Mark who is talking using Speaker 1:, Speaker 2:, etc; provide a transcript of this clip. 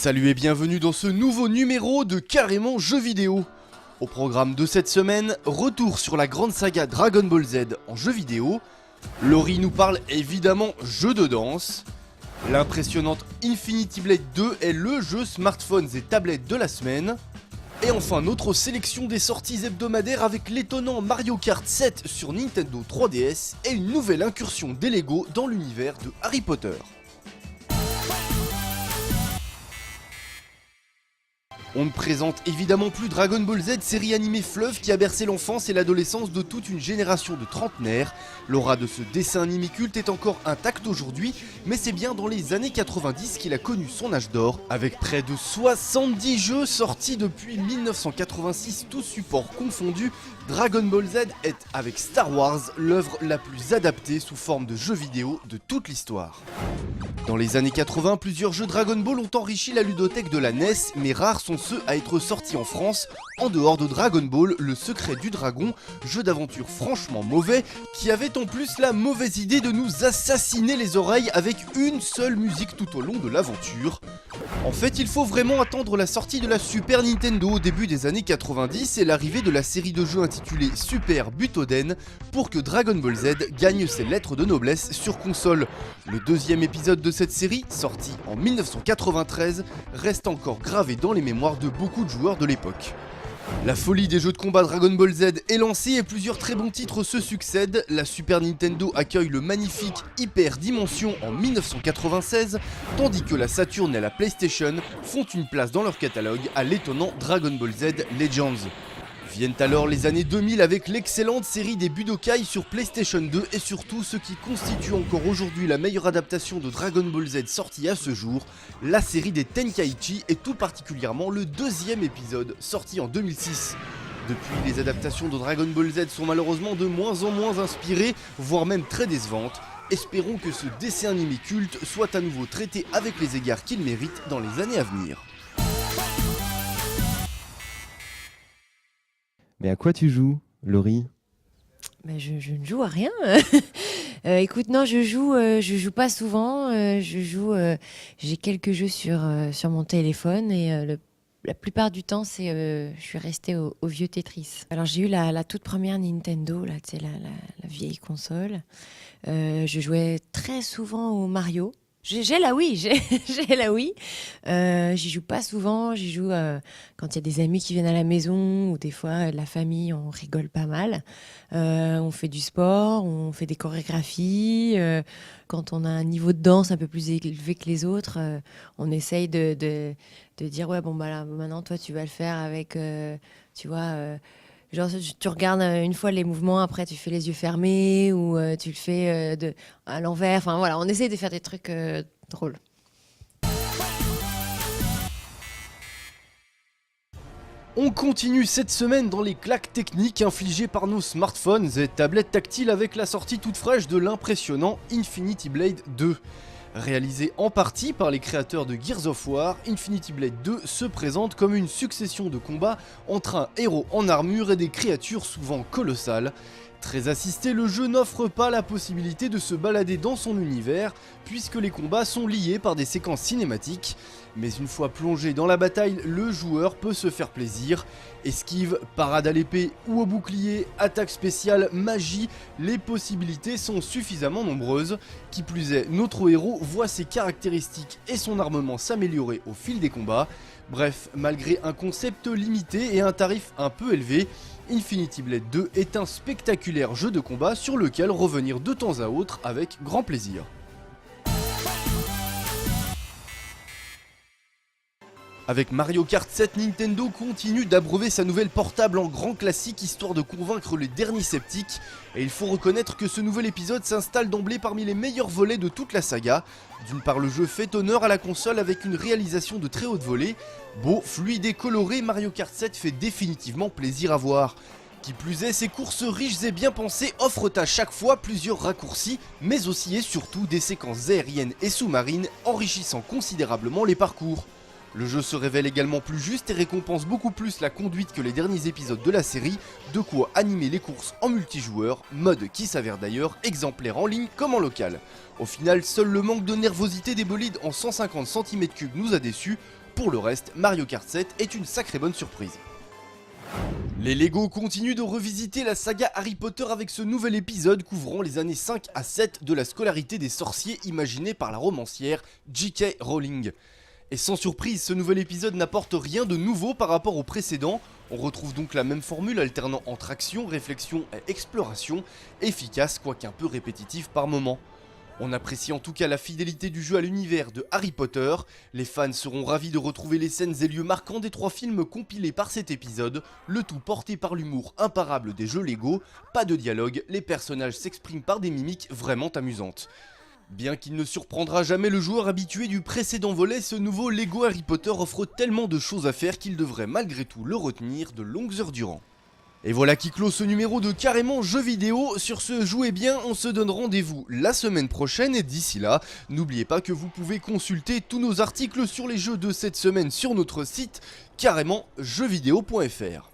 Speaker 1: Salut et bienvenue dans ce nouveau numéro de Carrément Jeux Vidéo. Au programme de cette semaine, retour sur la grande saga Dragon Ball Z en jeux vidéo. Laurie nous parle évidemment jeux de danse. L'impressionnante Infinity Blade 2 est le jeu smartphones et tablettes de la semaine. Et enfin notre sélection des sorties hebdomadaires avec l'étonnant Mario Kart 7 sur Nintendo 3DS et une nouvelle incursion des Lego dans l'univers de Harry Potter. On ne présente évidemment plus Dragon Ball Z, série animée fleuve qui a bercé l'enfance et l'adolescence de toute une génération de trentenaires. L'aura de ce dessin animé culte est encore intacte aujourd'hui, mais c'est bien dans les années 90 qu'il a connu son âge d'or, avec près de 70 jeux sortis depuis 1986, tous supports confondus. Dragon Ball Z est, avec Star Wars, l'œuvre la plus adaptée sous forme de jeu vidéo de toute l'histoire. Dans les années 80, plusieurs jeux Dragon Ball ont enrichi la ludothèque de la NES, mais rares sont ceux à être sortis en France, en dehors de Dragon Ball, le secret du dragon, jeu d'aventure franchement mauvais, qui avait en plus la mauvaise idée de nous assassiner les oreilles avec une seule musique tout au long de l'aventure. En fait, il faut vraiment attendre la sortie de la Super Nintendo au début des années 90 et l'arrivée de la série de jeux intitulée Super Butoden pour que Dragon Ball Z gagne ses lettres de noblesse sur console. Le deuxième épisode de cette série, sorti en 1993, reste encore gravé dans les mémoires de beaucoup de joueurs de l'époque. La folie des jeux de combat Dragon Ball Z est lancée et plusieurs très bons titres se succèdent. La Super Nintendo accueille le magnifique Hyper Dimension en 1996, tandis que la Saturn et la PlayStation font une place dans leur catalogue à l'étonnant Dragon Ball Z Legends. Viennent alors les années 2000 avec l'excellente série des Budokai sur PlayStation 2 et surtout ce qui constitue encore aujourd'hui la meilleure adaptation de Dragon Ball Z sortie à ce jour, la série des Tenkaichi et tout particulièrement le deuxième épisode sorti en 2006. Depuis, les adaptations de Dragon Ball Z sont malheureusement de moins en moins inspirées, voire même très décevantes. Espérons que ce dessin animé culte soit à nouveau traité avec les égards qu'il mérite dans les années à venir.
Speaker 2: Mais à quoi tu joues, Laurie ?
Speaker 3: Je ne joue à rien. Écoute, non, je joue pas souvent. J'ai quelques jeux sur mon téléphone et la plupart du temps, je suis restée au vieux Tetris. Alors j'ai eu la toute première Nintendo, là, tu sais, la vieille console. Je jouais très souvent au Mario. J'ai la Wii, j'ai la Wii. J'y joue pas souvent, j'y joue quand il y a des amis qui viennent à la maison ou des fois la famille, on rigole pas mal. On fait du sport, on fait des chorégraphies. Quand on a un niveau de danse un peu plus élevé que les autres, on essaye de dire ouais bon bah là, maintenant toi tu vas le faire avec tu vois. Genre, tu regardes une fois les mouvements, après tu fais les yeux fermés ou tu le fais à l'envers. Enfin voilà, on essaie de faire des trucs drôles.
Speaker 1: On continue cette semaine dans les claques techniques infligées par nos smartphones et tablettes tactiles avec la sortie toute fraîche de l'impressionnant Infinity Blade 2. Réalisé en partie par les créateurs de Gears of War, Infinity Blade 2 se présente comme une succession de combats entre un héros en armure et des créatures souvent colossales. Très assisté, le jeu n'offre pas la possibilité de se balader dans son univers, puisque les combats sont liés par des séquences cinématiques. Mais une fois plongé dans la bataille, le joueur peut se faire plaisir. Esquive, parade à l'épée ou au bouclier, attaque spéciale, magie, les possibilités sont suffisamment nombreuses. Qui plus est, notre héros voit ses caractéristiques et son armement s'améliorer au fil des combats. Bref, malgré un concept limité et un tarif un peu élevé, Infinity Blade 2 est un spectaculaire jeu de combat sur lequel revenir de temps à autre avec grand plaisir. Avec Mario Kart 7, Nintendo continue d'abreuver sa nouvelle portable en grand classique histoire de convaincre les derniers sceptiques. Et il faut reconnaître que ce nouvel épisode s'installe d'emblée parmi les meilleurs volets de toute la saga. D'une part, le jeu fait honneur à la console avec une réalisation de très haute volée. Beau, fluide et coloré, Mario Kart 7 fait définitivement plaisir à voir. Qui plus est, ces courses riches et bien pensées offrent à chaque fois plusieurs raccourcis, mais aussi et surtout des séquences aériennes et sous-marines enrichissant considérablement les parcours. Le jeu se révèle également plus juste et récompense beaucoup plus la conduite que les derniers épisodes de la série, de quoi animer les courses en multijoueur, mode qui s'avère d'ailleurs exemplaire en ligne comme en local. Au final, seul le manque de nervosité des bolides en 150 cm3 nous a déçus. pour le reste, Mario Kart 7 est une sacrée bonne surprise. Les Lego continuent de revisiter la saga Harry Potter avec ce nouvel épisode couvrant les années 5 à 7 de la scolarité des sorciers imaginée par la romancière J.K. Rowling. Et sans surprise, ce nouvel épisode n'apporte rien de nouveau par rapport au précédent. On retrouve donc la même formule alternant entre action, réflexion et exploration, efficace quoique un peu répétitive par moment. On apprécie en tout cas la fidélité du jeu à l'univers de Harry Potter. Les fans seront ravis de retrouver les scènes et lieux marquants des 3 films compilés par cet épisode, le tout porté par l'humour imparable des jeux Lego. Pas de dialogue, les personnages s'expriment par des mimiques vraiment amusantes. Bien qu'il ne surprendra jamais le joueur habitué du précédent volet, ce nouveau Lego Harry Potter offre tellement de choses à faire qu'il devrait malgré tout le retenir de longues heures durant. Et voilà qui clôt ce numéro de Carrément Jeux Vidéo. Sur ce, jouez bien, on se donne rendez-vous la semaine prochaine et d'ici là, n'oubliez pas que vous pouvez consulter tous nos articles sur les jeux de cette semaine sur notre site carrémentjeuxvideo.fr.